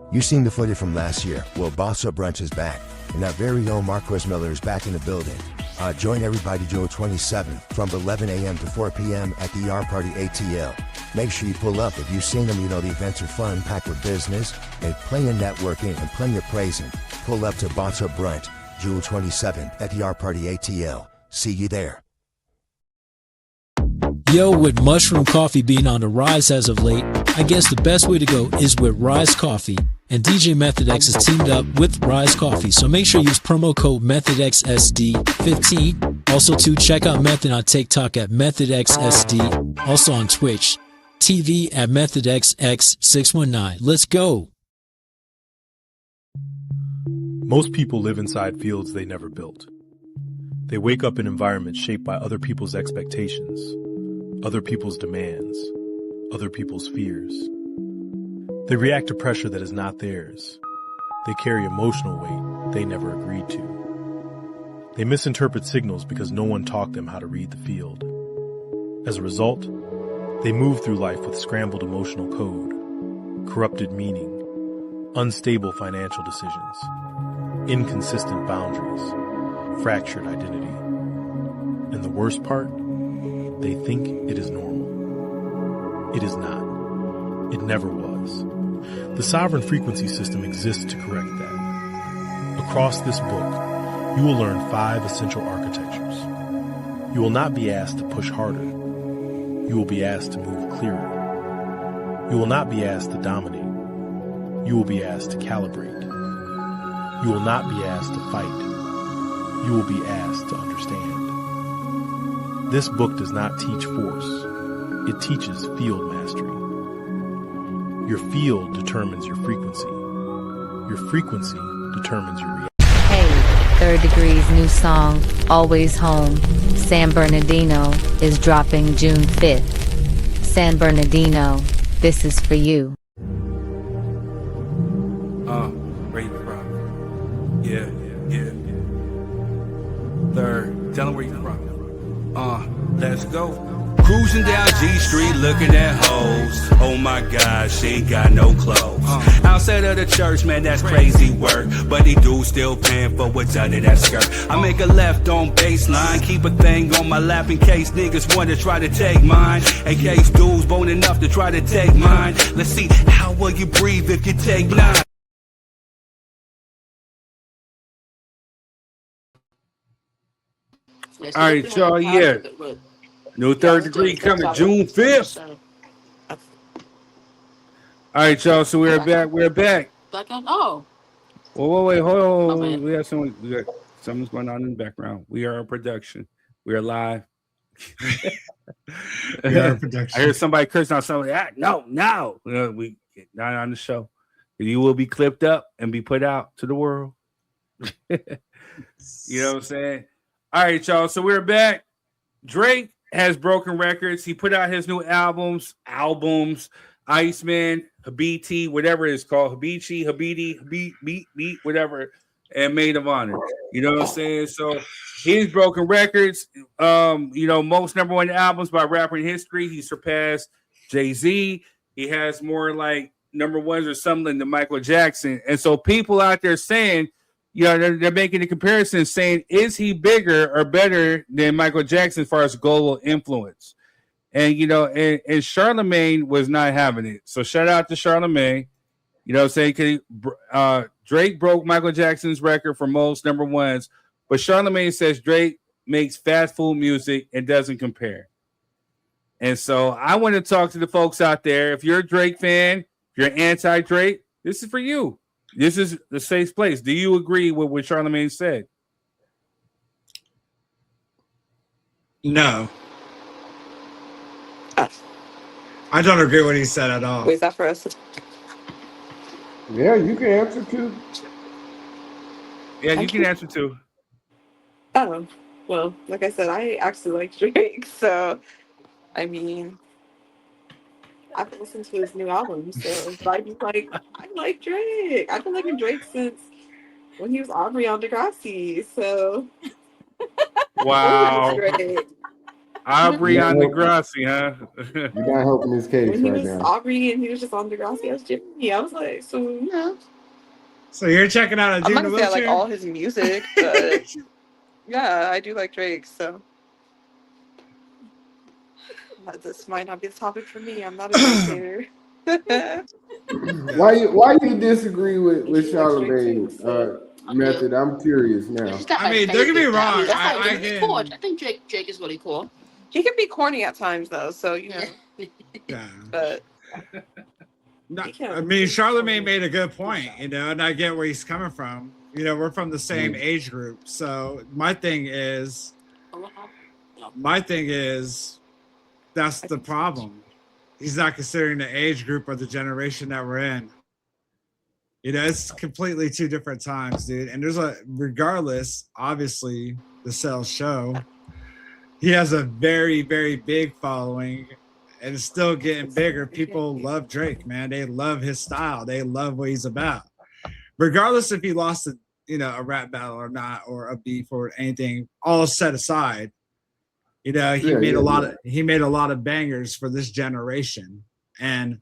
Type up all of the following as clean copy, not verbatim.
You've seen the footage from last year. Well, Boss Up Brunch is back, and our very own Marquez Miller is back in the building. Join everybody June 27th from 11 a.m. to 4 p.m. at the ER Party ATL. Make sure you pull up. If you've seen them, you know the events are fun, packed with business, and plenty of networking and plenty of praising. Pull up to Boss Up Brunch, June 27th at the ER Party ATL. See you there. Yo, with mushroom coffee being on the rise as of late, I guess the best way to go is with Rise Coffee. And DJ Method X has teamed up with Rise Coffee, so make sure you use promo code METHODXSD15. Also, to check out Method on TikTok at MethodXSD. Also on Twitch TV at MethodXX619. Let's go. Most people live inside fields they never built. They wake up in environments shaped by other people's expectations, other people's demands, other people's fears. They react to pressure that is not theirs. They carry emotional weight they never agreed to. They misinterpret signals because no one taught them how to read the field. As a result, they move through life with scrambled emotional code, corrupted meaning, unstable financial decisions, inconsistent boundaries, fractured identity. And the worst part? They think it is normal. It is not. It never was. The sovereign frequency system exists to correct that. Across this book, you will learn 5 essential architectures. You will not be asked to push harder. You will be asked to move clearer. You will not be asked to dominate. You will be asked to calibrate. You will not be asked to fight. You will be asked to understand. This book does not teach force. It teaches field mastery. Your field determines your frequency. Your frequency determines your reality. Hey, Third Degree's new song, Always Home, San Bernardino, is dropping June 5th. San Bernardino, this is for you. Where you from? Yeah. Third, tell them where you from. Let's go. Cruising down G Street looking at hoes. Oh my God, she ain't got no clothes. Outside of the church, man, that's crazy work. But he do still paying for what's under that skirt. I make a left on baseline, keep a thing on my lap in case niggas want to try to take mine. In case dudes bone enough to try to take mine. Let's see, how will you breathe if you take 9? All right, y'all, yeah. New Third Degree coming June 5th. All right, y'all, so we're back. Oh. Wait, hold on. We got something's going on in the background. We are a production. We are live. We are a production. I heard somebody cursing out somebody. No. We not on the show. You will be clipped up and be put out to the world. You know what I'm saying? All right, y'all. So we're back. Drake has broken records. He put out his new albums, Iceman, Habiti, whatever it's called, Habiti, whatever, and Maid of Honor. You know what I'm saying? So he's broken records. Most number one albums by rapper in history. He surpassed Jay-Z. He has more like number ones or something than Michael Jackson. And so people out there saying, they're making a comparison saying, is he bigger or better than Michael Jackson as far as global influence? And, and Charlemagne was not having it. So shout out to Charlemagne. You know what I'm saying? Drake broke Michael Jackson's record for most number ones, but Charlemagne says Drake makes fast food music and doesn't compare. And so I want to talk to the folks out there. If you're a Drake fan, if you're anti-Drake, this is for you. This is the safe place. Do you agree with what Charlemagne said? No. I don't agree with what he said at all. Wait, is that for us? Yeah, you can answer too. Yeah, you can answer too. Oh, well, like I said, I actually like Drake, so I've been listening to his new album, so I like Drake. I've been liking Drake since when he was Aubrey on Degrassi, so wow. Aubrey on Degrassi, huh? You're not helping his case When he right was now. Aubrey and he was just on Degrassi as Jimmy, I was like, so yeah. So you're checking out a I'm dude not in a gonna say I like wheelchair? all his music, but yeah, I do like Drake. So this might not be the topic for me. I'm not a Drake hater. Why you disagree with She likes Drake too. Charlamagne So method? I'm curious now. She's got I like mean, don't get me favorite that. wrong. That's I like it's cool. I can. think Drake is really cool. he can be corny at times, though. So you know, Yeah. but No, he can. I mean, Charlamagne made a good point, you know, and I get where he's coming from. You know, we're from the same age group. So my thing is, that's the problem. He's not considering the age group or the generation that we're in. You know, it's completely two different times, dude. And regardless, obviously, the sales show. He has a very, very big following and it's still getting bigger. People love Drake, man. They love his style. They love what he's about. Regardless if he lost a rap battle or not, or a beef or anything, all set aside. You know, he made a lot of bangers for this generation. And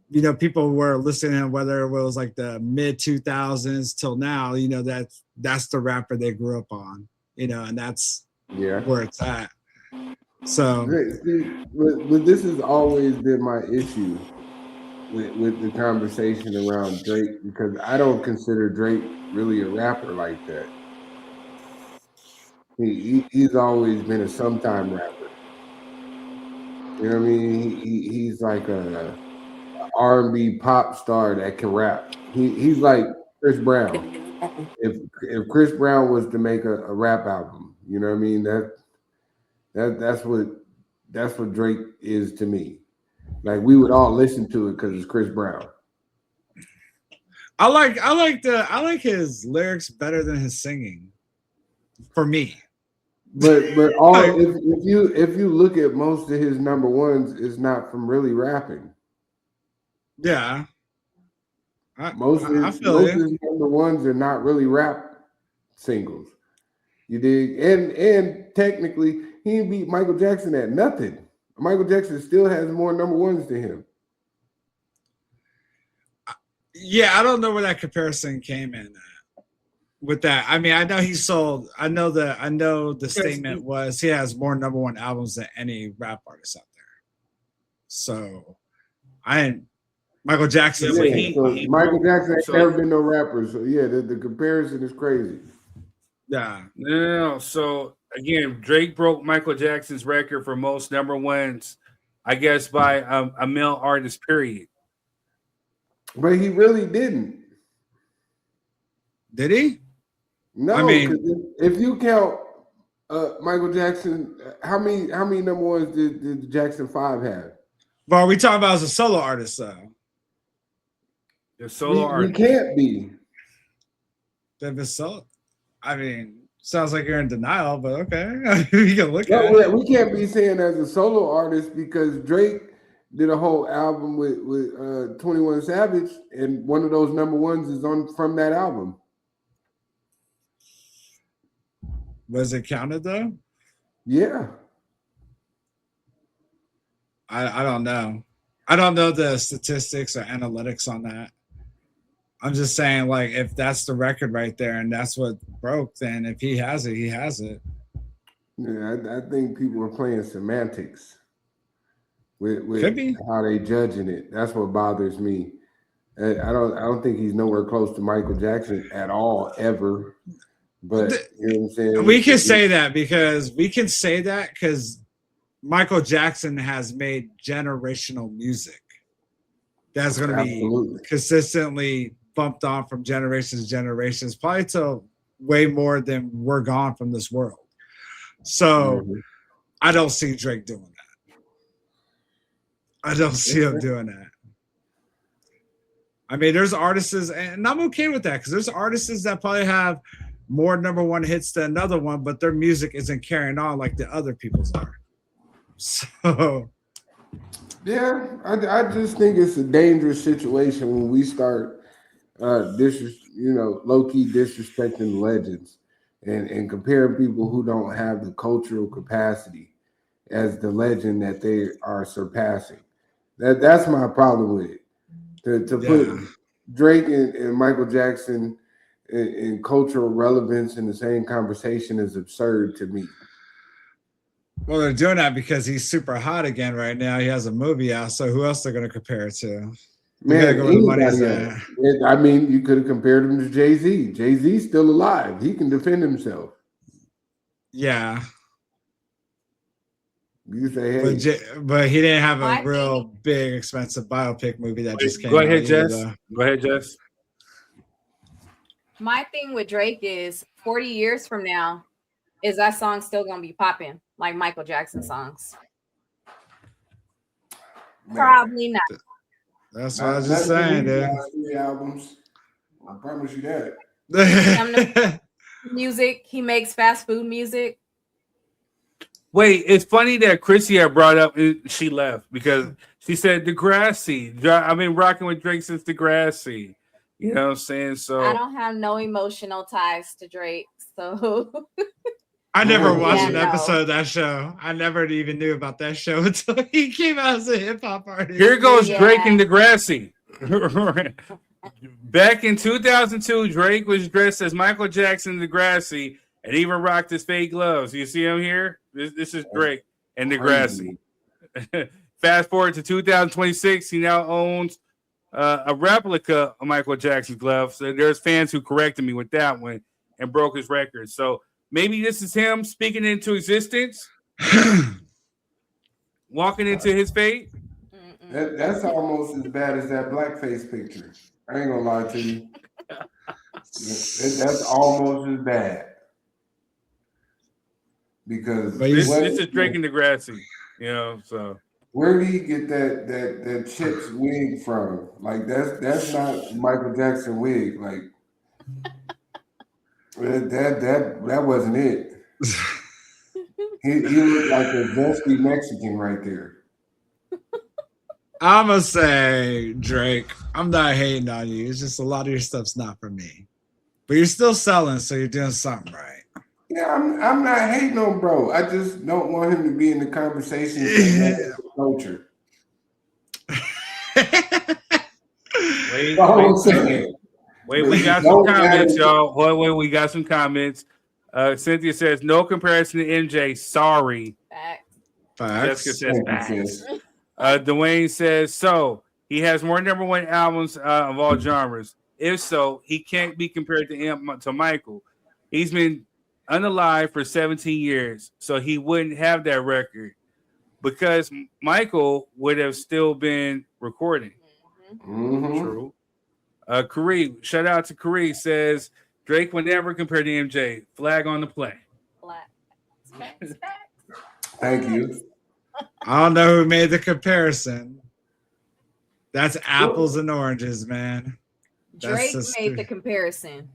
you know, people were listening to him, whether it was like the mid 2000s till now, you know, that's the rapper they grew up on, you know, and that's where it's at. So but this has always been my issue with the conversation around Drake, because I don't consider Drake really a rapper like that. He's always been a sometime rapper. You know what I mean? He's like a R&B pop star that can rap. He's like Chris Brown. If Chris Brown was to make a rap album, you know what I mean? That's what Drake is to me. Like we would all listen to it because it's Chris Brown. I like his lyrics better than his singing, for me. But if you look at most of his number ones, it's not from really rapping. Yeah. Most of his number ones are not really rap singles. You dig? And technically, he beat Michael Jackson at nothing. Michael Jackson still has more number ones to him. Yeah, I don't know where that comparison came in with that. I mean, I know he sold. I know the statement was he has more number one albums than any rap artist out there. So, Michael Jackson. Michael Jackson ain't never been no rapper. So yeah, the comparison is crazy. Yeah. No. So again, Drake broke Michael Jackson's record for most number ones, I guess, by a male artist, period. But he really didn't. Did he? No, I mean, if you count Michael Jackson, how many number ones did Jackson 5 have? But are we talking about as a solo artist, though? The solo artist. We can't be. I mean, sounds like you're in denial, but okay. You can look at it. We can't be saying as a solo artist because Drake did a whole album with 21 Savage, and one of those number ones is from that album. Was it counted though? Yeah. I don't know. I don't know the statistics or analytics on that. I'm just saying, like, if that's the record right there and that's what broke, then if he has it, he has it. Yeah, I think people are playing semantics with how they judging it. That's what bothers me. I don't think he's nowhere close to Michael Jackson at all, ever. But you know what I'm saying? We can say that because Michael Jackson has made generational music that's going to be consistently bumped on from generations to generations, probably till way more than we're gone from this world. So I don't see Drake doing that. I don't see him doing that. I mean, there's artists, and I'm okay with that because there's artists that probably have more number one hits than another one, but their music isn't carrying on like the other people's are. So, yeah, I just think it's a dangerous situation when we start low-key disrespecting legends and comparing people who don't have the cultural capacity as the legend that they are surpassing. That's my problem with it. To put Drake and Michael Jackson in cultural relevance in the same conversation is absurd to me. Well, they're doing that because he's super hot again right now. He has a movie out, so who else they're going to compare it to? Man, I mean, you could have compared him to Jay-Z. Jay-Z's still alive. He can defend himself. Yeah. You say, hey. But he didn't have a real big, expensive biopic movie that just came out. Go ahead, Jess. Go ahead, Jess. My thing with Drake is 40 years from now, is that song still going to be popping like Michael Jackson songs? Man. Probably not. That's what I was just saying, dude. 3 albums. I promise you that. Music. He makes fast food music. Wait, it's funny that Chrissy had brought up, she left because she said Degrassi. I've been rocking with Drake since Degrassi. You know what I'm saying? So I don't have no emotional ties to Drake. So I never watched an episode of that show. I never even knew about that show until he came out as a hip hop artist. Here goes Drake and Degrassi. Back in 2002, Drake was dressed as Michael Jackson in Degrassi and even rocked his fake gloves. You see him here? This is Drake and Degrassi. Fast forward to 2026, he now owns a replica of Michael Jackson's glove. So there's fans who corrected me with that one and broke his record. So maybe this is him speaking into existence, walking into his fate. That's almost as bad as that blackface picture. I ain't gonna lie to you. That's almost as bad. Because this is Drake and Degrassi, you know. So where did he get that Chips wig from? Like that's not Michael Jackson wig. Like that wasn't it. He looked like a zesty Mexican right there. I'm gonna say, Drake, I'm not hating on you. It's just a lot of your stuff's not for me. But you're still selling, so you're doing something right. Yeah, I'm not hating on bro. I just don't want him to be in the conversation with culture. Wait, we got some comments, y'all. Wait, we got some comments. Cynthia says, no comparison to MJ. Sorry. Facts. Jessica says, facts. Dwayne says, so he has more #1 albums of all genres. If so, he can't be compared to Michael. He's been unalive for 17 years, so he wouldn't have that record because Michael would have still been recording. Mm-hmm. True. Karee, shout out to Karee, says Drake would never compare to MJ. Flag on the play. Thank you. I don't know who made the comparison. That's apples and oranges, man. Drake made the comparison.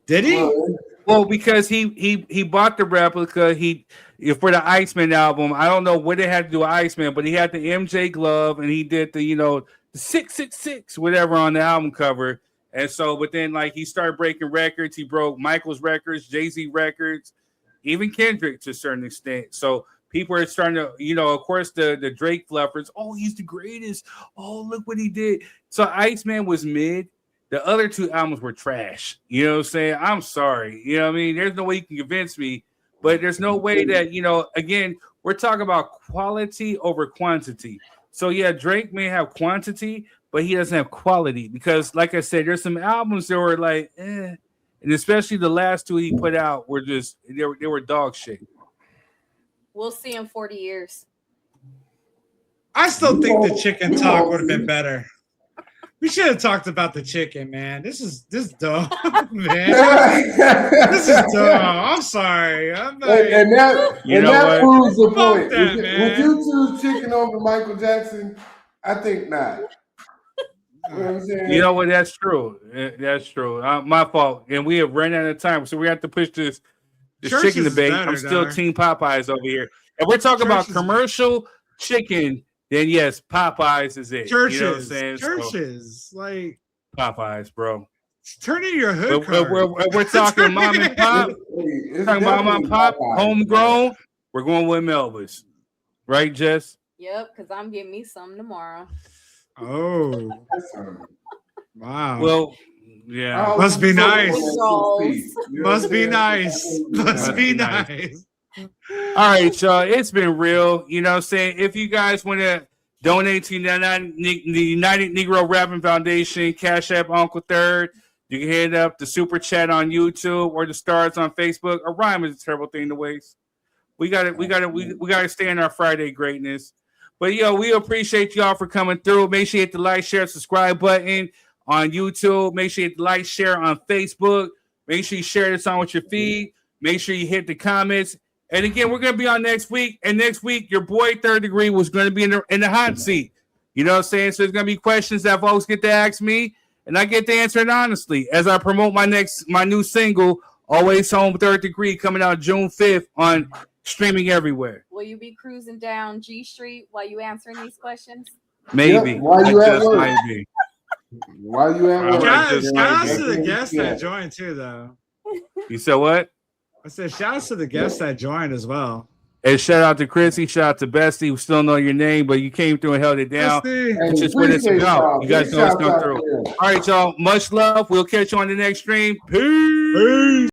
Did he? Well, because he bought the replica. For the Iceman album, I don't know what it had to do with Iceman, but he had the MJ glove and he did the 666 whatever on the album cover. And so, but then like he started breaking records. He broke Michael's records, Jay-Z records, even Kendrick to a certain extent. So people are starting to, of course, the Drake fluffers. Oh, he's the greatest. Oh, look what he did. So Iceman was mid. The other 2 albums were trash. You know what I'm saying? I'm sorry. You know what I mean? There's no way you can convince me, but there's no way that, again, we're talking about quality over quantity. So yeah, Drake may have quantity, but he doesn't have quality because, like I said, there's some albums that were like, and especially the last 2 he put out were just, they were dog shit. We'll see in 40 years. I still think the chicken talk would have been better. We should have talked about the chicken, man. This is dumb, man. This is dumb. I'm sorry. And that proves the point. Would you choose chicken over Michael Jackson? I think not. You know what I'm saying? You know what? That's true. That's true. My fault. And we have run out of time, so we have to push this chicken debate. I'm still Team Popeyes over here. And we're talking about commercial chicken. Then yes, Popeyes is it. Churches, you know what I'm saying? churches, like Popeyes, bro. Turn in your hood card. We're talking mom and pop. We're talking mom and pop, homegrown. We're going with Melba's. Right, Jess? Yep, because I'm getting me some tomorrow. Oh, wow. Well, yeah. Must be nice. Rolls. Must be nice. Must be nice. All right, y'all. It's been real. You know what I'm saying? If you guys want to donate to the United Negro Rapping Foundation, Cash App Uncle Third, you can hit up the Super Chat on YouTube or the stars on Facebook. A rhyme is a terrible thing to waste. We gotta stay in our Friday greatness. But yo, we appreciate y'all for coming through. Make sure you hit the like, share, subscribe button on YouTube. Make sure you hit the like, share on Facebook. Make sure you share this on with your feed. Make sure you hit the comments. And again, we're gonna be on next week. And next week, your boy Third Degree was gonna be in the hot seat. You know what I'm saying? So there's gonna be questions that folks get to ask me, and I get to answer it honestly as I promote my new single, Always Home Third Degree, coming out June 5th on streaming everywhere. Will you be cruising down G Street while you answering these questions? Maybe. Yep, while you at work. Might be. While you at work. Shout out to the guests that joined too, though. You said what? I said shout out to the guests that joined as well. And shout out to Chrissy, shout out to Bestie, who still know your name, but you came through and held it down. It's just where this go. You guys know it's come through. All right, y'all. Much love. We'll catch you on the next stream. Peace.